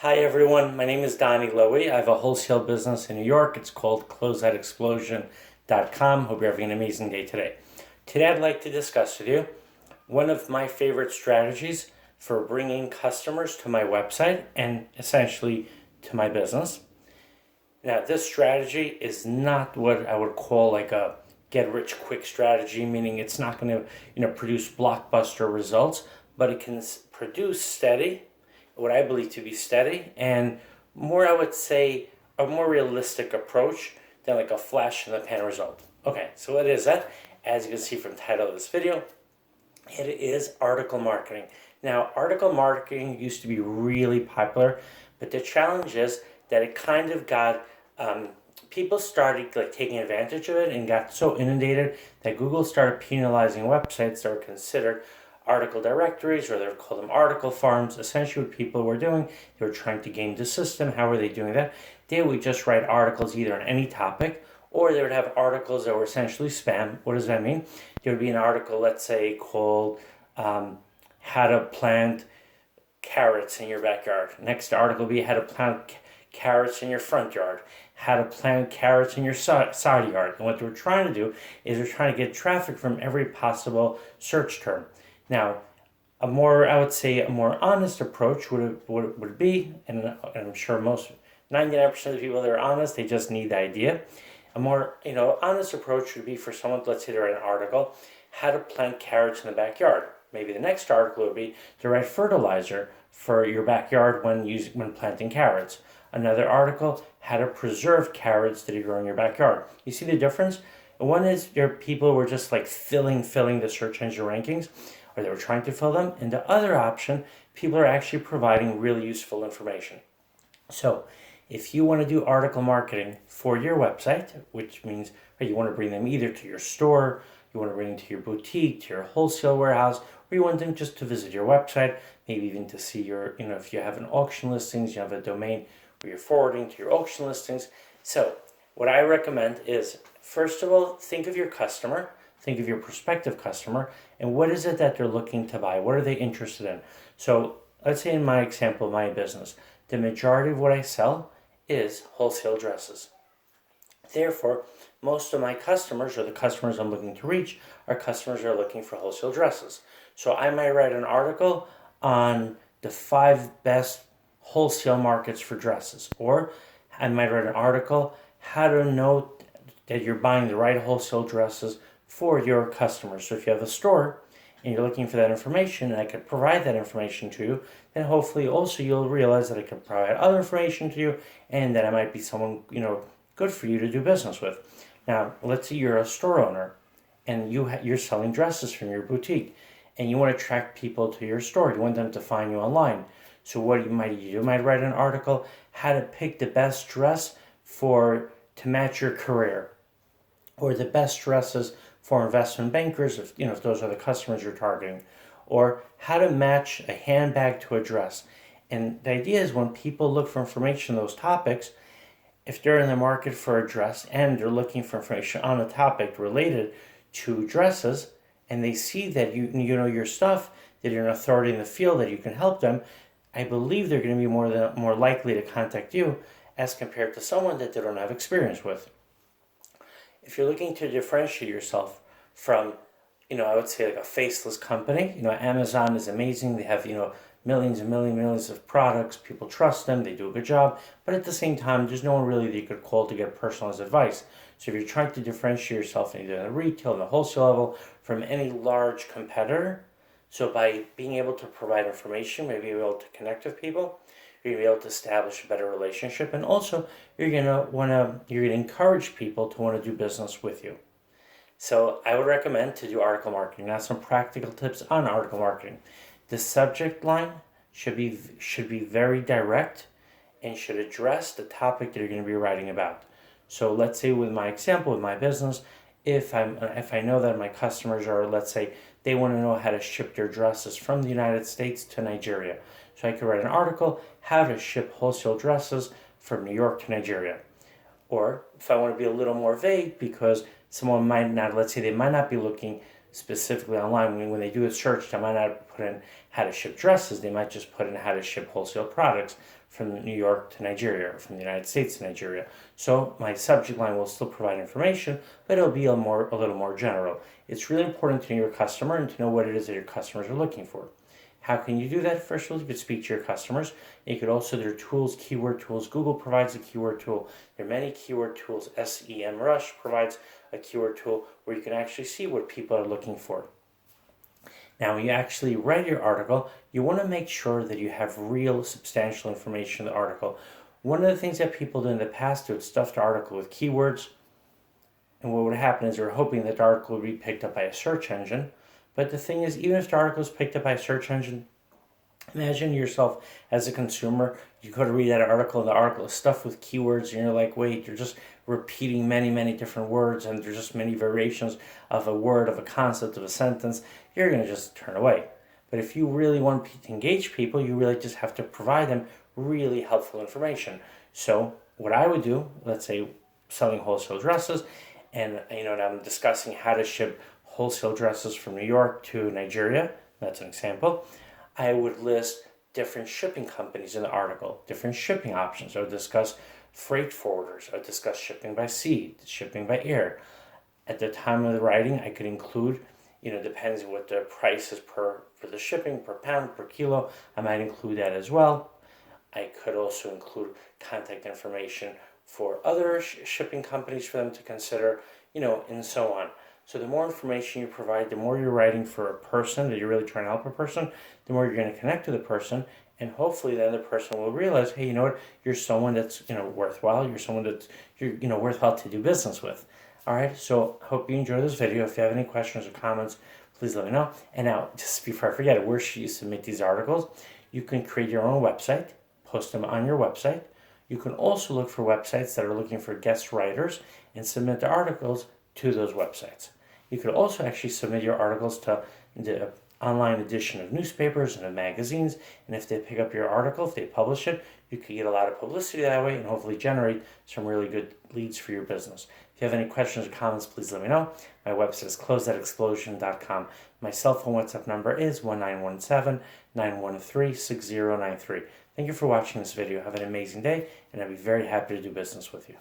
Hi everyone, my name is Donnie Lowy. I have a wholesale business in New York. It's called Closeoutexplosion.com. Hope you're having an amazing day today. Today I'd like to discuss with you one of my favorite strategies for bringing customers to my website and essentially to my business. Now this strategy is not what I would call like a get rich quick strategy, meaning it's not going to produce blockbuster results, but it can produce steady, what I believe to be steady, and more, I would say, a more realistic approach than like a flash in the pan result. Okay, so what is that? As you can see from the title of this video, it is article marketing. Now, article marketing used to be really popular, but the challenge is that it kind of got people started like taking advantage of it and got so inundated that Google started penalizing websites that were considered article directories, or they would call them article farms. Essentially what people were doing, they were trying to game the system. How were they doing that? They would just write articles either on any topic, or they would have articles that were essentially spam. What does that mean? There would be an article, let's say, called how to plant carrots in your backyard. Next article would be how to plant carrots in your front yard, how to plant carrots in your side yard. And what they're trying to do is they're trying to get traffic from every possible search term. Now, a more honest approach would be, and I'm sure 99% of the people that are honest, they just need the idea. A more honest approach would be for someone, let's say they write an article, how to plant carrots in the backyard. Maybe the next article would be to write fertilizer for your backyard when planting carrots. Another article, how to preserve carrots that you grow in your backyard. You see the difference? One is your people were just like filling the search engine rankings, or they were trying to fill them. And the other option, people are actually providing really useful information. So if you want to do article marketing for your website, which means you want to bring them either to your store, you want to bring them to your boutique, to your wholesale warehouse, or you want them just to visit your website, maybe even to see your, if you have an auction listings, you have a domain where you're forwarding to your auction listings. So what I recommend is, first of all, think of your customer, think of your prospective customer, and what is it that they're looking to buy? What are they interested in? So let's say in my example, my business, the majority of what I sell is wholesale dresses. Therefore, most of my customers, or the customers I'm looking to reach, are customers that are looking for wholesale dresses. So I might write an article on the 5 best wholesale markets for dresses, or I might write an article how to know that you're buying the right wholesale dresses for your customers. So if you have a store and you're looking for that information, and I could provide that information to you, then hopefully also you'll realize that I could provide other information to you, and that I might be someone good for you to do business with. Now, let's say you're a store owner and you're selling dresses from your boutique, and you want to attract people to your store. You want them to find you online. So what you might write an article how to pick the best dress to match your career, or the best dresses for investment bankers, if those are the customers you're targeting, or how to match a handbag to a dress. And the idea is, when people look for information on those topics, if they're in the market for a dress and they're looking for information on a topic related to dresses, and they see that you know your stuff, that you're an authority in the field, that you can help them, I believe they're going to be more likely to contact you as compared to someone that they don't have experience with. If you're looking to differentiate yourself from, I would say like a faceless company, Amazon is amazing. They have, millions and millions of products. People trust them. They do a good job. But at the same time, there's no one really that you could call to get personalized advice. So if you're trying to differentiate yourself either in the retail and the wholesale level from any large competitor, so by being able to provide information, maybe you're able to connect with people, you're going to be able to establish a better relationship, and also you're going to encourage people to want to do business with you. So I would recommend to do article marketing. Now, some practical tips on article marketing. The subject line should be very direct and should address the topic that you're going to be writing about. So let's say with my example, with my business, if I know that my customers are, let's say, they want to know how to ship their dresses from the United States to Nigeria. So I could write an article, how to ship wholesale dresses from New York to Nigeria. Or if I want to be a little more vague, because someone might not, let's say they might not be looking specifically online, when they do a search, they might not put in how to ship dresses, they might just put in how to ship wholesale products from New York to Nigeria, or from the United States to Nigeria. So my subject line will still provide information, but it'll be a little more general. It's really important to know your customer and to know what it is that your customers are looking for. How can you do that? First of all, you could speak to your customers. You could also, there are tools, keyword tools. Google provides a keyword tool. There are many keyword tools. SEMrush provides a keyword tool where you can actually see what people are looking for. Now, when you actually write your article, you want to make sure that you have real substantial information in the article. One of the things that people do in the past, they would stuff the article with keywords, and what would happen is they're hoping that the article would be picked up by a search engine. But the thing is, even if the article is picked up by a search engine, imagine yourself as a consumer, you go to read that article, and the article is stuffed with keywords, and you're like, wait, you're just repeating many, many different words, and there's just many variations of a word, of a concept, of a sentence. You're going to just turn away. But if you really want to engage people, you really just have to provide them really helpful information. So what I would do, let's say selling wholesale dresses, and I'm discussing how to ship wholesale dresses from New York to Nigeria, that's an example, I would list different shipping companies in the article, different shipping options. I would discuss freight forwarders. I would discuss shipping by sea, shipping by air. At the time of the writing, I could include, depends on what the price is for the shipping, per pound, per kilo. I might include that as well. I could also include contact information for other shipping companies for them to consider, and so on. So the more information you provide, the more you're writing for a person, that you're really trying to help a person, the more you're going to connect to the person, and hopefully then the person will realize, hey, you know what, you're someone that's, worthwhile, you're someone that's, worthwhile to do business with. All right, so I hope you enjoy this video. If you have any questions or comments, please let me know. And now, just before I forget it, where should you submit these articles? You can create your own website, post them on your website. You can also look for websites that are looking for guest writers and submit the articles to those websites. You could also actually submit your articles to the online edition of newspapers and of magazines, and if they pick up your article, if they publish it, you could get a lot of publicity that way and hopefully generate some really good leads for your business. If you have any questions or comments, please let me know. My website is closeoutexplosion.com. My cell phone WhatsApp number is 1917-913-6093. Thank you for watching this video. Have an amazing day, and I'll be very happy to do business with you.